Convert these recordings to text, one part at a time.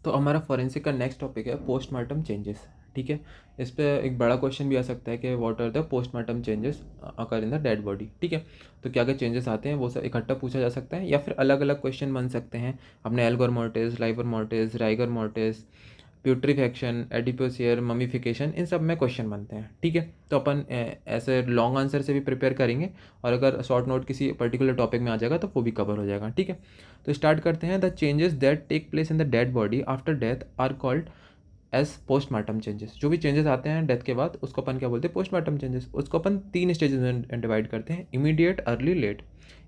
तो हमारा फॉरेंसिक का नेक्स्ट टॉपिक है पोस्टमार्टम चेंजेस। ठीक है, इस पे एक बड़ा क्वेश्चन भी आ सकता है कि what are the postmortem changes occur in the dead body. ठीक है, तो क्या क्या चेंजेस आते हैं वो सब इकट्ठा पूछा जा सकता है या फिर अलग अलग क्वेश्चन बन सकते हैं अपने algor mortis, livor mortis, rigor mortis, putrefaction, adipocere, mummification, इन सब में क्वेश्चन बनते हैं। ठीक है, तो अपन ऐसे लॉन्ग आंसर से भी प्रिपेयर करेंगे और अगर शॉर्ट नोट किसी पर्टिकुलर टॉपिक में आ जाएगा तो वो भी कवर हो जाएगा। ठीक है, तो स्टार्ट करते हैं। The changes that take place in the dead body after death are called as postmortem changes. जो भी चेंजेस आते हैं डेथ के बाद उसको अपन क्या बोलते हैं, पोस्टमार्टम चेंजेस। उसको अपन 3 स्टेजेस में डिवाइड करते हैं, इमीडिएट, अर्ली, लेट।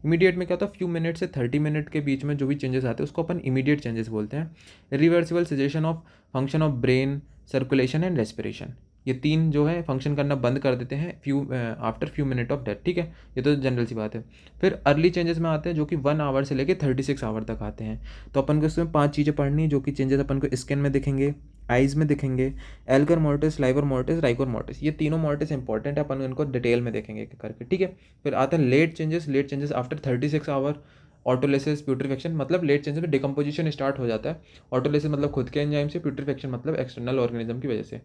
इमीडिएट में क्या होता है, फ्यू मिनट से 30 मिनट के बीच में जो भी चेंजेस आते हैं उसको अपन इमीडिएट चेंजेस बोलते हैं। Reversible caseation of function of brain, circulation and respiration, ये 3 जो है फंक्शन करना बंद कर देते हैं after few minute of death. ठीक है, ये तो जनरल सी बात है। फिर अर्ली चेंजेस में आते हैं जो कि 1 आवर से लेकर 36 आवर तक आते हैं। तो अपन को इसमें 5 चीज़ें पढ़नी जो कि चेंजेस अपन को स्किन में दिखेंगे, आइज़ में दिखेंगे, algor mortis, livor mortis, rigor mortis. ये तीनों मोर्टिस इंपॉर्टेंट है, अपन इनको डिटेल में देखेंगे एक करके। ठीक है, फिर आता है late changes. Late changes after 36 hour, autolysis, putrefaction, मतलब लेट चेंजेस में डिकम्पोजिशन स्टार्ट हो जाता है। ऑटोलिसिस मतलब खुद के एंजाइम से, प्यूट्रीफेक्शन मतलब एक्सटर्नल ऑर्गेनिज्म की वजह से।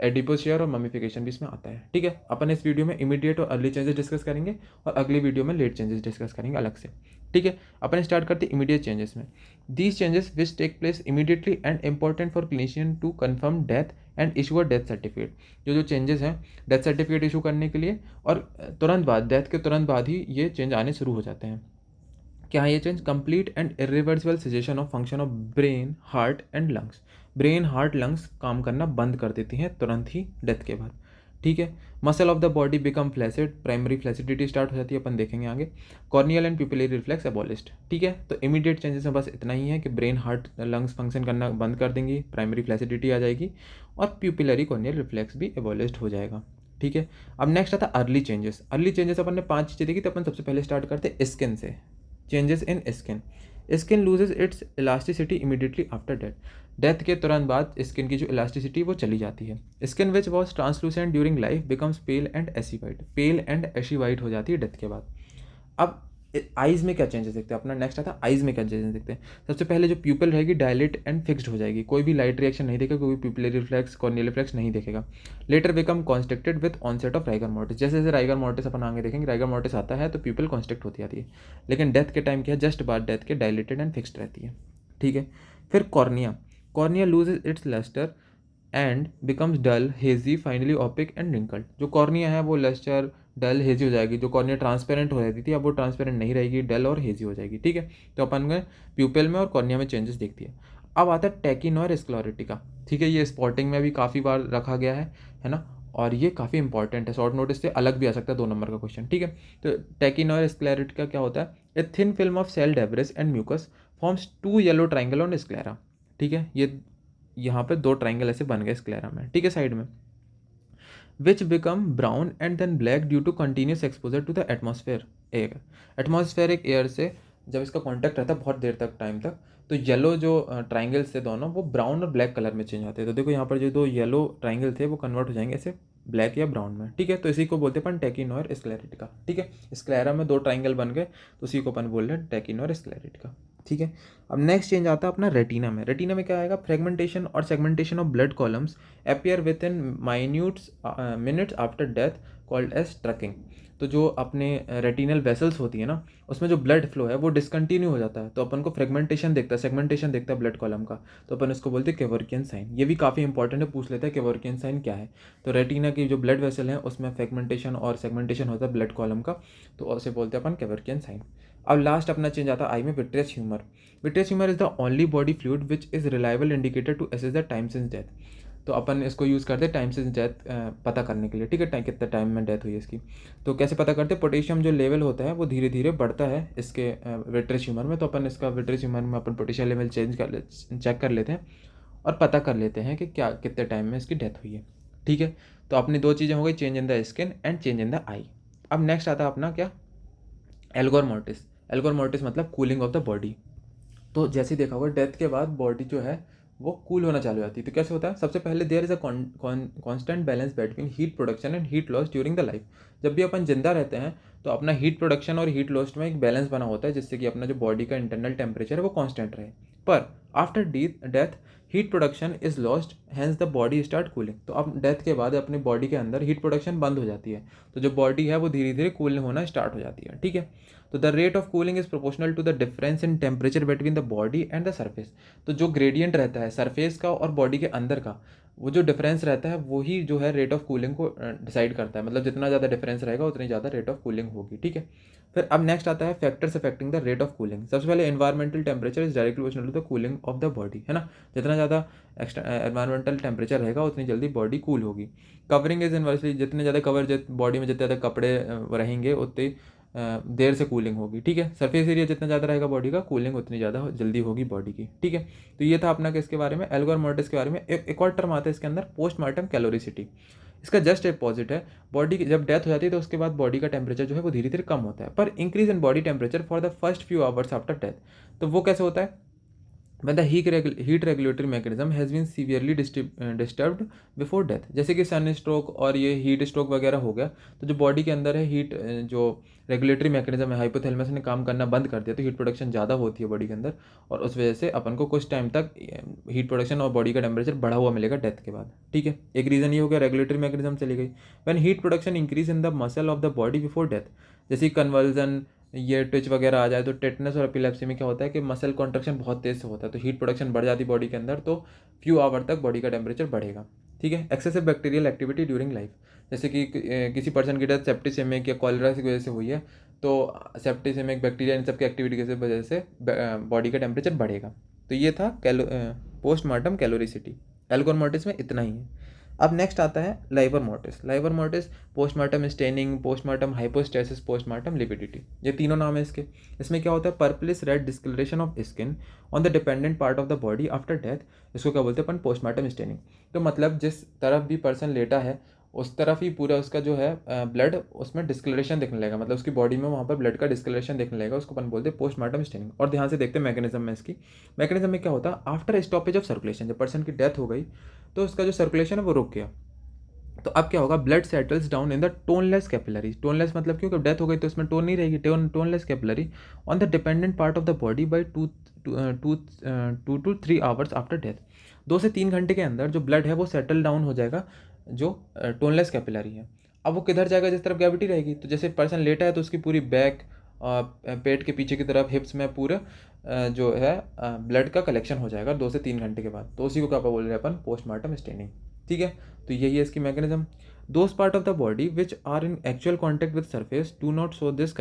एडिपोसियर और ममीफिकेशन भी इसमें आता है। ठीक है, अपन इस वीडियो में इमीडिएट और अर्ली चेंजेस डिस्कस करेंगे और अगली वीडियो में लेट चेंजेस डिस्कस करेंगे अलग से। ठीक है, अपन स्टार्ट करते हैं इमीडिएट चेंजेस में। These changes which take place immediately and important for clinician to confirm death and issue a death certificate. जो चेंजेस हैं डेथ सर्टिफिकेट इशू करने के लिए और तुरंत बाद, डेथ के तुरंत बाद ही ये चेंज आने शुरू हो जाते हैं। क्या है ये change? Complete and irreversible caseation of function of brain, heart and lungs. Brain, heart, lungs काम करना बंद कर देती हैं तुरंत ही डेथ के बाद। ठीक है, muscle of the body become flaccid, primary flaccidity start हो जाती है, अपन देखेंगे आगे। Corneal and pupillary reflex abolished. ठीक है, तो इमीडिएट चेंजेस में बस इतना ही है कि ब्रेन, हार्ट, लंग्स फंक्शन करना बंद कर देंगी, प्राइमरी फ्लैसिडिटी आ जाएगी और प्यूपिलरी कॉर्नियल रिफ्लेक्स भी एबॉलिश्ड हो जाएगा। ठीक है, अब नेक्स्ट आता है अर्ली चेंजेस। अर्ली चेंजेस अपन ने 5 चीज़ें देखी, तो अपन सबसे पहले स्टार्ट करते हैं स्किन से। Changes in skin. Skin loses it's elasticity immediately after death. Death के तुरंत बाद स्किन की जो इलास्टिसिटी वो चली जाती है। Skin which was translucent during life becomes pale and ashy white. Pale and ashy white हो जाती है डेथ के बाद। अब आइज़ में क्या चेंजेस दिखते हैं, अपना नेक्स्ट आता है आइज़ में क्या चेंजेस दिखते हैं। सबसे पहले जो प्यूपल रहेगी डायलेट एंड फिक्स्ड हो जाएगी, कोई भी लाइट रिएक्शन नहीं देखेगा, कोई भी प्यूपिलरी रिफ्लेक्स, कॉर्नियल रिफ्लेक्स नहीं देखेगा। Later become constricted with onset of rigor mortis. जैसे जैसे राइगर मोर्टिस अपन आगे देखेंगे, राइगर मोर्टिस आता है तो प्यूपल कॉन्स्ट्रिक्ट होती आती है, लेकिन डेथ के टाइम क्या है, जस्ट बाद डेथ के डायलेटेड एंड फिक्स्ड रहती है। ठीक है, फिर cornea. Cornea loses its lustre and becomes dull, hazy, finally opaque and wrinkled. जो कॉर्निया है वो लस्टर, डल, हेजी हो जाएगी। जो कॉर्निया ट्रांसपेरेंट हो जाती थी अब वो ट्रांसपेरेंट नहीं रहेगी, डल और हेजी हो जाएगी। ठीक है, तो अपन में प्यूपिल में और कॉर्निया में चेंजेस दिखती है। अब आता है टेकिनोर स्क्लेरोटिका। ठीक है, ये स्पॉटिंग में भी काफ़ी बार रखा गया है ना, और ये काफ़ी इंपॉर्टेंट है, शॉर्ट नोटिस से अलग भी आ सकता है 2 नंबर का क्वेश्चन। ठीक है, तो टेकिनोर स्क्लेरोटिका क्या होता है? A thin film of cell debris and mucus forms 2 yellow triangle on sclera. ठीक है, ये यहाँ पे 2 ट्राइंगल ऐसे बन गए स्क्लेरा में। ठीक है, साइड में, which become brown and then black due to continuous exposure to the atmosphere air. Atmospheric air से जब इसका कॉन्टैक्ट रहता है बहुत देर तक, टाइम तक, तो येलो जो ट्राइंगल्स थे दोनों वो ब्राउन और ब्लैक कलर में चेंज होते हैं। तो देखो यहाँ पर जो 2 येलो ट्राइंगल थे वो कन्वर्ट हो जाएंगे ऐसे ब्लैक या ब्राउन में। ठीक है, तो इसी को बोलते हैं अपन टेकिनोर स्क्लेरेटिका। ठीक है, स्क्लेरा में 2 ट्राइंगल बन गए तो उसी को अपन बोल रहे हैं टेकिनोर स्क्लेरेटिका। ठीक है, अब नेक्स्ट चेंज आता है अपना रेटिना में। रेटिना में क्या आएगा? फ्रेगमेंटेशन और segmentation of blood columns appear within minutes after death called as trucking. तो जो अपने रेटिनल वेसल्स होती है ना, उसमें जो ब्लड फ्लो है वो डिसकंटिन्यू हो जाता है, तो अपन को फ्रेगमेंटेशन दिखता है, सेगमेंटेशन दिखता है ब्लड कॉलम का, तो अपन इसको बोलते हैं केवर्कियन साइन। ये भी काफ़ी इंपॉर्टेंट है, पूछ लेते हैं केवर्कियन साइन क्या है। तो रेटिना की जो ब्लड वेसल है उसमें फ्रेगमेंटेशन और सेगमेंटेशन होता है ब्लड कॉलम का, तो उसे बोलते हैं अपन केवर्कियन साइन। अब लास्ट अपना चेंज आता है आई में, vitreous humour. Vitreous humour is the only body fluid which is reliable indicator to assess the time since death. तो अपन इसको यूज़ करते हैं टाइम सिंस डेथ पता करने के लिए। ठीक है, टाइम कितना टाइम में डेथ हुई है इसकी। तो कैसे पता करते हैं? पोटेशियम जो लेवल होता है वो धीरे धीरे बढ़ता है इसके विट्रियस ह्यूमर में, तो अपन इसका विट्रियस ह्यूमर में अपन पोटेशियम लेवल चेक कर लेते हैं और पता कर लेते हैं कि क्या कितने टाइम में इसकी डेथ हुई है। ठीक है, तो अपनी 2 चीज़ें हो गई, change in the skin and change in the eye. अब नेक्स्ट आता है अपना क्या? Algor mortis. एल्गोर मोर्टिस मतलब कूलिंग ऑफ द बॉडी। तो जैसे ही देखा होगा डेथ के बाद बॉडी जो है वो कूल होना चालू हो जाती है। तो कैसे होता है? सबसे पहले there is a constant balance between heat production and heat loss during the life. जब भी अपन जिंदा रहते हैं तो अपना हीट प्रोडक्शन और हीट लॉस में एक बैलेंस बना होता है, जिससे कि अपना जो बॉडी का इंटरनल टेम्परेचर है वो कांस्टेंट रहे। पर after death heat production is lost, hence the body start cooling. तो अब डेथ के बाद अपनी बॉडी के अंदर हीट प्रोडक्शन बंद हो जाती है, तो जो बॉडी है वो धीरे धीरे कूल होना स्टार्ट हो जाती है, ठीक है। तो the rate of cooling is proportional to the difference in temperature between the body and the surface. तो जो ग्रेडियंट रहता है सरफेस का और बॉडी के अंदर का, वो जो डिफरेंस रहता है वही जो है रेट ऑफ कूलिंग को डिसाइड करता है। मतलब जितना ज़्यादा डिफरेंस रहेगा उतनी ज़्यादा रेट ऑफ कूलिंग होगी, ठीक है। फिर अब नेक्स्ट आता है factors affecting the rate of cooling. सबसे पहले environmental temperature is directly proportional to the cooling of the body, है ना। जितना ज़्यादा एनवायरमेंटल टेम्परेचर रहेगा उतनी जल्दी बॉडी कूल होगी। कवरिंग इज इनवर्सली, जितने ज़्यादा कवर बॉडी में जितने ज़्यादा कपड़े रहेंगे उतनी देर से कूलिंग होगी, ठीक है। सरफेस एरिया जितना ज़्यादा रहेगा बॉडी का, कूलिंग उतनी ज़्यादा जल्दी होगी बॉडी की, ठीक है। तो ये था अपना किसके बारे में, एल्गोर मोर्टिस के बारे में। एक और टर्म आता है इसके अंदर, पोस्टमार्टम कैलोरिसिटी। इसका जस्ट अपोजिट है। बॉडी की जब डेथ हो जाती है तो उसके बाद बॉडी का टेम्परेचर जो है वो धीरे धीरे कम होता है, पर increase in body temperature for the first few hours after death. तो वो कैसे होता है, when the heat regulatory mechanism has been severely disturbed before death। जैसे कि सन स्ट्रोक और ये हीट स्ट्रोक वगैरह हो गया, तो जो बॉडी के अंदर है हीट जो रेगुलेटरी मैकेनिज्म है हाइपोथैलेमस ने काम करना बंद कर दिया, तो हीट प्रोडक्शन ज़्यादा होती है बॉडी के अंदर, और उस वजह से अपन को कुछ टाइम तक हीट प्रोडक्शन और बॉडी का टेम्परेचर बढ़ा हुआ मिलेगा डेथ के बाद, ठीक है। एक रीज़न ये हो गया रेगुलेटरी मैकेनिज्म चली गई। When heat production increase in the muscle of the body before death, जैसे कन्वर्जन ये ट्विच वगैरह आ जाए, तो टेटनस और एपिलेप्सी में क्या होता है कि मसल कॉन्ट्रैक्शन बहुत तेज़ से होता है, तो हीट प्रोडक्शन बढ़ जाती है बॉडी के अंदर, तो फ्यू आवर तक बॉडी का टेम्परेचर बढ़ेगा, ठीक है। Excessive bacterial activity during life, जैसे कि किसी पर्सन की डेथ सेप्टिसेमिक या कॉलरा की वजह से हुई है, तो सेप्टिसेमिक बैक्टीरिया इन सब की एक्टिविटी की वजह से बॉडी का टेम्परेचर बढ़ेगा। तो ये था पोस्टमार्टम कैलोरिसिटी। एल्गोर मोर्टिस में इतना ही है। अब नेक्स्ट आता है livor mortis. Livor mortis postmortem staining, postmortem hypostasis, postmortem lividity, ये तीनों नाम है इसके। इसमें क्या होता है, purplish red discoloration of skin on the dependent part of the body after death, इसको क्या बोलते हैं अपन, पोस्टमार्टम स्टेनिंग। तो मतलब जिस तरफ भी पर्सन लेटा है उस तरफ ही पूरा उसका जो है ब्लड उसमें डिस्कलरेशन दिखने लगेगा, मतलब उसकी बॉडी में वहाँ पर ब्लड का डिस्कलरेशन दिखने लगेगा, उसको अपन बोलते हैं पोस्टमार्टम स्टेनिंग। और ध्यान से देखते हैं मैकेनिज्म में इसकी। मैकेनिज्म में क्या होता है, आफ्टर स्टॉपेज ऑफ सर्कुलेशन, जब पर्सन की डेथ हो गई तो उसका जो सर्कुलेशन है वो रुक गया, तो अब क्या होगा, blood settles down in the toneless capillary. Toneless मतलब क्योंकि डेथ हो गई तो उसमें टोन नहीं रहेगी, toneless capillary on the dependent part of the body by 2 to 3 hours after death. 2 से 3 घंटे के अंदर जो ब्लड है वो सेटल डाउन हो जाएगा, जो टोनलेस कैपिलरी है। अब वो किधर जाएगा, जिस तरफ ग्रेविटी रहेगी। तो जैसे पर्सन लेटा है तो उसकी पूरी बैक, पेट के पीछे की तरफ, हिप्स में पूरा जो है ब्लड का कलेक्शन हो जाएगा 2 से 3 घंटे के बाद। तो उसी को क्या बोल रहे हैं अपन, पोस्टमार्टम स्टेनिंग, ठीक है। तो यही है इसकी mechanism. Those part of the body which are in actual contact with surface do not show this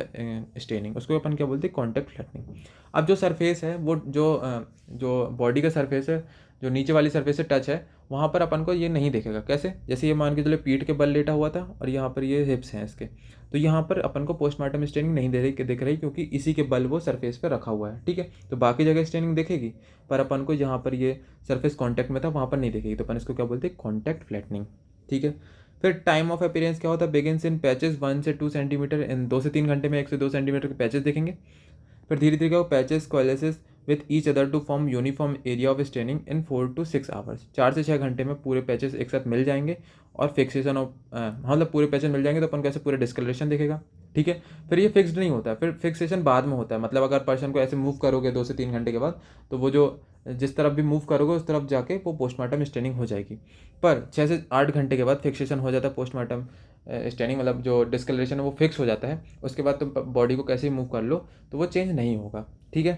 staining, उसको अपन क्या बोलते हैं, कॉन्टैक्ट फ्लैटनिंग। अब जो सरफेस है वो जो बॉडी का सरफेस है, जो नीचे वाली सरफेस से टच है, वहाँ पर अपन को ये नहीं दिखेगा। कैसे, जैसे ये मान के चलो पीठ के बल लेटा हुआ था और यहाँ पर ये हिप्स हैं इसके, तो यहाँ पर अपन को पोस्टमार्टम स्टेनिंग नहीं दिख रही क्योंकि इसी के बल वो सरफेस पे रखा हुआ है, ठीक है। तो बाकी जगह स्टेनिंग दिखेगी, पर अपन को जहाँ पर ये सरफेस कॉन्टैक्ट में था वहाँ पर नहीं दिखेगी, तो अपन इसको क्या बोलते हैं, कॉन्टैक्ट फ्लैटनिंग, ठीक है। फिर टाइम ऑफ अपीयरेंस क्या होता है, बिगिंस इन पैचेस 1 से 2 सेंटीमीटर, इन 2 से 3 घंटे में 1 से 2 सेंटीमीटर के पैचेस दिखेंगे। फिर धीरे धीरे क्या patches coalesce with each other to form uniform area of staining in 4 to 6 hours. 4 से 6 घंटे में पूरे पैचेस एक साथ मिल जाएंगे और फिक्सेशन ऑफ मतलब पूरे पैचेस मिल जाएंगे तो अपन कैसे पूरे डिस्कलरेशन दिखेगा, ठीक है। फिर ये फिक्स्ड नहीं होता है, फिर फिक्सेशन बाद में होता है। मतलब अगर पर्सन को ऐसे मूव करोगे 2 से 3 घंटे के बाद, तो वो जो जिस तरफ भी मूव करोगे उस तरफ जाके वो पोस्टमार्टम स्टेनिंग हो जाएगी। पर 6 से 8 घंटे के बाद फिक्सेशन हो जाता है पोस्टमार्टम स्टेनिंग, मतलब जो डिस्कलरेशन है वो फिक्स हो जाता है। उसके बाद तुम बॉडी को कैसे ही मूव कर लो तो वो चेंज नहीं होगा, ठीक है।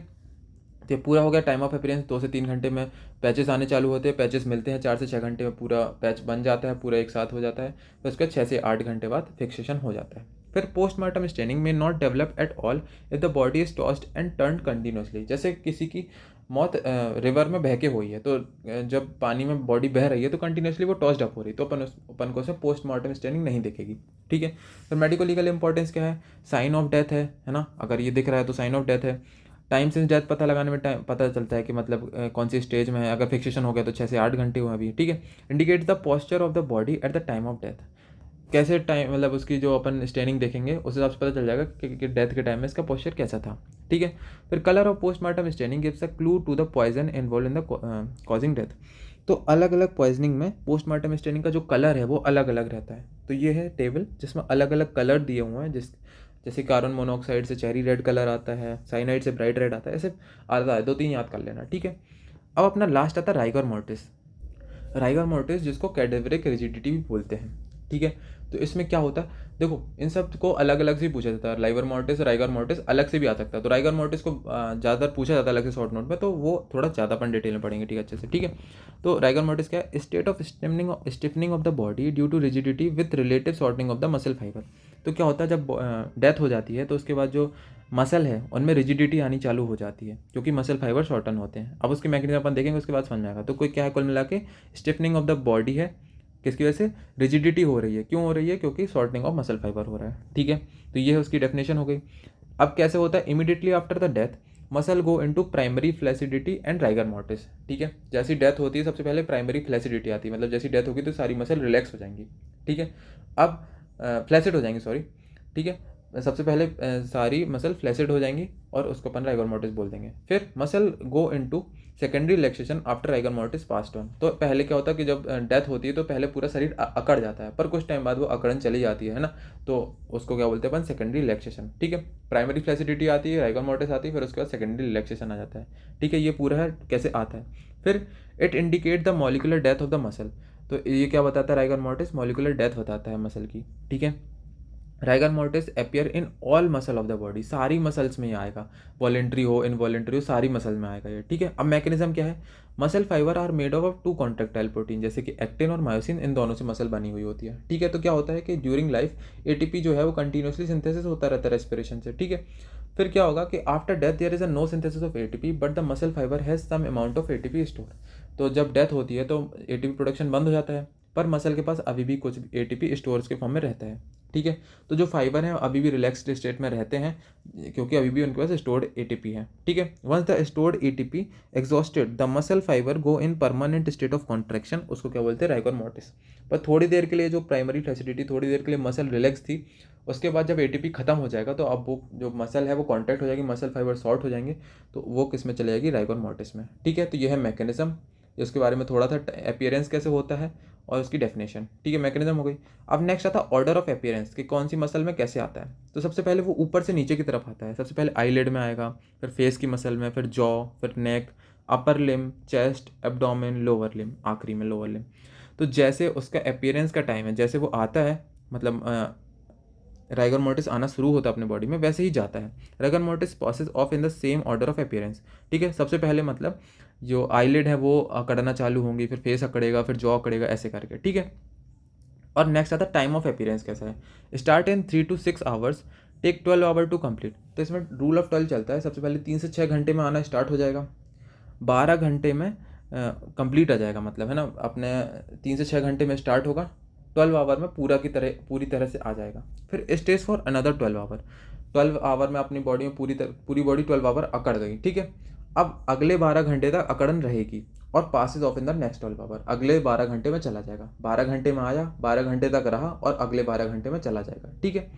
तो ये पूरा हो गया टाइम ऑफ अपीयरेंस। 2 से 3 घंटे में पैचेस आने चालू होते हैं, पैचेस मिलते हैं, 4 से 6 घंटे में पूरा पैच बन जाता है, पूरा एक साथ हो जाता है। फिर उसके 6 से 8 घंटे बाद फिक्सेशन हो जाता है। फिर पोस्टमार्टम स्टेनिंग में not develop at all if the body is tossed and turn continuously. जैसे किसी की मौत रिवर में बह के हुई है, तो जब पानी में बॉडी बह रही है तो कंटिन्यूसली वो टॉस्ड अप हो रही है, तो अपन को उसमें पोस्टमार्टम स्टेनिंग नहीं दिखेगी, ठीक है। फिर मेडिको लीगल इंपॉर्टेंस क्या है, साइन ऑफ डेथ है ना, अगर ये दिख रहा है तो साइन ऑफ डेथ है। टाइम सिंस डेथ पता लगाने में टाइम पता चलता है कि मतलब कौन सी स्टेज में है। अगर फिक्सेशन हो गया तो 6 से 8 घंटे हुए अभी, ठीक है। Indicate the posture of the body at the time of death. कैसे टाइम, मतलब उसकी जो अपन स्टेनिंग देखेंगे उस हिसाब से पता चल जाएगा कि डेथ के टाइम में इसका पोस्चर कैसा था, ठीक है। फिर colour of postmortem staining gives a clue to the poison involve in the causing death. तो अलग अलग पॉइजनिंग में पोस्टमार्टम स्टेनिंग का जो कलर है वो अलग अलग रहता है। तो ये है टेबल जिसमें अलग अलग कलर दिए हुए हैं, जैसे कार्बन मोनोऑक्साइड से चेरी रेड कलर आता है, साइनाइड से ब्राइट रेड आता है, ऐसे आता है, 2-3 याद कर लेना, ठीक है। अब अपना लास्ट आता है राइगर मोर्टिस। राइगर मोर्टिस जिसको कैडेवरिक रिजिडिटी भी बोलते हैं, ठीक है। तो इसमें क्या होता है, देखो इन सब को अलग अलग से पूछा जाता है। लाइवर मोर्टिस, राइगर मोर्टिस अलग से भी आ सकता है। तो राइगर मोर्टिस को ज़्यादा पूछा जाता है अलग से शॉर्ट नोट में, तो वो थोड़ा ज़्यादा अपन डिटेल में पढ़ेंगे, ठीक है, अच्छे से, ठीक है। तो राइगर मोर्टिस क्या है, state of stiffening of the body due to rigidity with relative shortening of the muscle fibre. तो क्या होता है, जब डेथ हो जाती है तो उसके बाद जो मसल है उनमें रिजिडिटी आनी चालू हो जाती है, क्योंकि मसल फाइबर शॉर्टन होते हैं। अब उसके मैकेनिज्म अपन देखेंगे, उसके बाद समझ में आएगा। तो कोई क्या है, कुल मिला के स्टिफनिंग ऑफ द बॉडी है, किसकी वजह से, रिजिडिटी हो रही है। क्यों हो रही है, क्योंकि शॉर्टनिंग ऑफ मसल फाइबर हो रहा है, ठीक है। तो ये है उसकी डेफिनेशन हो गई। अब कैसे होता है, immediately after the death muscle go into primary flaccidity and rigor mortis, ठीक है। जैसी डेथ होती है सबसे पहले प्राइमरी फ्लैसिडिटी आती है, मतलब जैसी डेथ होगी तो सारी मसल रिलैक्स हो जाएंगी, ठीक है। अब फ्लैसिड हो जाएंगी, सॉरी, ठीक है। सबसे पहले सारी मसल फ्लैसिड हो जाएंगी और उसको अपन राइगर मोर्टिस बोल देंगे। फिर muscle go into secondary relaxation after rigor mortis past on. तो पहले क्या होता है कि जब डेथ होती है तो पहले पूरा शरीर अकड़ जाता है, पर कुछ टाइम बाद वो अकड़न चली जाती है ना, तो उसको क्या बोलते हैं अपन, सेकेंडरी रिलैक्सेशन, ठीक है। प्राइमरी फ्लैसिडिटी आती है, राइगर मोर्टिस आती है, फिर उसके बाद सेकेंडरी रिलैक्सेशन आ जाता है, ठीक है। ये पूरा है कैसे आता है। फिर it indicate the molecular death of the muscle. तो ये क्या बताता है, राइगर मोर्टिस मॉलिकुलर डेथ बताता है मसल की, ठीक है। Rigor mortis appear in all muscle of the body, सारी मसल्स में ही आएगा, वॉलेंट्री हो इनवॉलेंट्री हो सारी मसल में आएगा ये, ठीक है। अब मैकेनिज्म क्या है, muscle fibre are made of two contractile protein, जैसे कि एक्टिन और मायोसिन, इन दोनों से मसल बनी हुई होती है, ठीक है। तो क्या होता है कि ड्यूरिंग लाइफ एटीपी जो है वो कंटिन्यूसली सिंथेसिस होता रहता है रेस्पिरेशन से, ठीक है। फिर क्या होगा कि after death there is a no synthesis of ATP but the muscle fibre has some amount of ATP store. तो जब डेथ होती है तो एटीपी प्रोडक्शन बंद हो जाता है, पर मसल के पास अभी भी कुछ एटीपी स्टोर्स के फॉर्म में रहता है, ठीक है। तो जो फाइबर हैं अभी भी रिलैक्स्ड स्टेट में रहते हैं, क्योंकि अभी भी उनके पास स्टोर्ड एटीपी है, ठीक है। Once the stored ATP exhausted the muscle fibre go in permanent state of contraction, उसको क्या बोलते हैं, राइगर मोर्टिस। पर थोड़ी देर के लिए जो प्राइमरी फ्लैसिडिटी, थोड़ी देर के लिए मसल रिलैक्स थी, उसके बाद जब एटीपी खत्म हो जाएगा तो अब वो जो मसल है वो कॉन्ट्रैक्ट हो जाएगी, मसल फाइबर शॉर्ट हो जाएंगे, तो वो किस में चले जाएगी, राइगर मोर्टिस में, ठीक है। तो ये है मैकेनिज्म, इसके बारे में थोड़ा सा, अपीयरेंस कैसे होता है और उसकी डेफिनेशन, ठीक है, मैकेनिज्म हो गई। अब नेक्स्ट आता है ऑर्डर ऑफ अपीयरेंस, कि कौन सी मसल में कैसे आता है। तो सबसे पहले वो ऊपर से नीचे की तरफ आता है, सबसे पहले आईलिड में आएगा, फिर फेस की मसल में, फिर जॉ, फिर नेक, अपर लिम, चेस्ट, एब्डोमेन, लोअर लिम, आखिरी में लोअर लिम। तो जैसे उसका अपीयरेंस का टाइम है, जैसे वो आता है, मतलब राइगर मोर्टिस आना शुरू होता है अपने बॉडी में, वैसे ही जाता है। Rigor mortis passes of in the same order of appearance, ठीक है। सबसे पहले मतलब जो आईलिड है वो अकड़ना चालू होंगी, फिर फेस अकड़ेगा, फिर जॉ अकड़ेगा, ऐसे करके, ठीक है। और नेक्स्ट आता है टाइम ऑफ अपीयरेंस कैसा है, start in 3 to 6 hours, take 12 hour to complete. तो इसमें रूल ऑफ 12 चलता है, सबसे पहले 3 से 6 घंटे में आना स्टार्ट हो जाएगा, 12 घंटे में कंप्लीट आ जाएगा, मतलब है ना, अपने 3 से 6 घंटे में स्टार्ट होगा, 12 आवर में पूरी तरह से आ जाएगा। फिर stage for another 12 hour, 12 hour में अपनी बॉडी में पूरी बॉडी 12 आवर अकड़ गई, ठीक है। अब अगले 12 घंटे तक अकड़न रहेगी और passes off in the next 12 hour, अगले 12 घंटे में चला जाएगा, 12 घंटे में आया, 12 घंटे तक रहा और अगले 12 घंटे में चला जाएगा, ठीक है।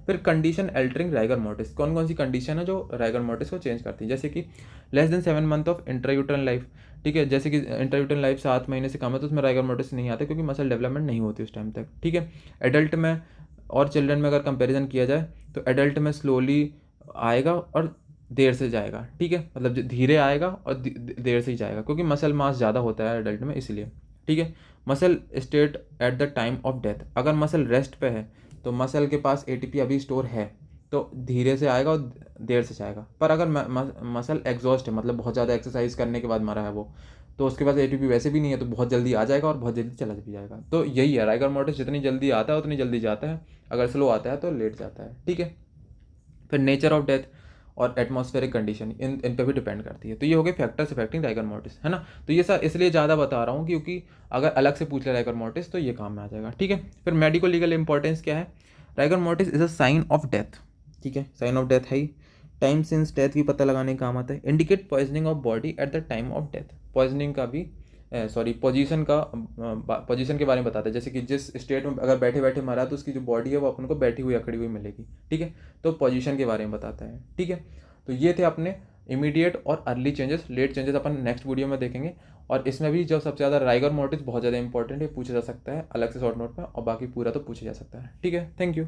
फिर कंडीशन एल्टरिंग राइगर मोर्टिस, कौन कौन सी कंडीशन है जो राइगर मोर्टिस को चेंज करती है, जैसे कि less than 7 month of intrauterine life, ठीक है। जैसे कि इंट्रायूटरन लाइफ 7 महीने से कम है तो उसमें राइगर मोर्टिस नहीं आता, क्योंकि मसल डेवलपमेंट नहीं होती उस टाइम तक, ठीक है। एडल्ट में और चिल्ड्रन में अगर कंपेरिजन किया जाए तो एडल्ट में स्लोली आएगा और देर से जाएगा, ठीक है, मतलब धीरे आएगा और देर से ही जाएगा, क्योंकि मसल मास ज़्यादा होता है एडल्ट में, इसलिए, ठीक है। Muscle state at the time of death, अगर मसल रेस्ट पे है तो मसल के पास एटीपी अभी स्टोर है, तो धीरे से आएगा और देर से जाएगा। पर अगर मसल एग्जॉस्ट है, मतलब बहुत ज़्यादा एक्सरसाइज करने के बाद मरा है वो, तो उसके पास एटीपी वैसे भी नहीं है, तो बहुत जल्दी आ जाएगा और बहुत जल्दी चला भी जाएगा। तो यही है, राइगर मोर्टिस जितनी जल्दी आता है उतनी जल्दी जाता है, अगर स्लो आता है तो लेट जाता है, ठीक है। फिर नेचर ऑफ डेथ और एटमॉस्फेरिक कंडीशन इन पे भी डिपेंड करती है। तो ये हो गए फैक्टर्स अफेक्टिंग राइगर मोर्टिस, है ना। तो ये सर इसलिए ज़्यादा बता रहा हूँ क्योंकि अगर अलग से पूछ ले राइगर मोर्टिस तो ये काम में आ जाएगा, ठीक है। फिर मेडिको लीगल इंपॉर्टेंस क्या है, rigor mortis is a sign of death, ठीक है, साइन ऑफ डेथ है ही। टाइम सिंस डेथ भी पता लगाने का काम आता है। Indicate poisoning of body at the time of death, poisoning का भी पोजीशन के बारे में बताता है, जैसे कि जिस स्टेट में अगर बैठे बैठे मरा तो उसकी जो बॉडी है वो अपन को बैठी हुई अकड़ी हुई मिलेगी, ठीक है। तो पोजीशन के बारे में बताता है, ठीक है। तो ये थे अपने इमीडिएट और अर्ली चेंजेस। लेट चेंजेस अपन नेक्स्ट वीडियो में देखेंगे, और इसमें भी जो सबसे ज़्यादा राइगर मोर्टिस बहुत ज़्यादा इंपॉर्टेंट है, पूछा जा सकता है अलग से शॉर्ट नोट में, और बाकी पूरा तो पूछा जा सकता है, ठीक है। Thank you.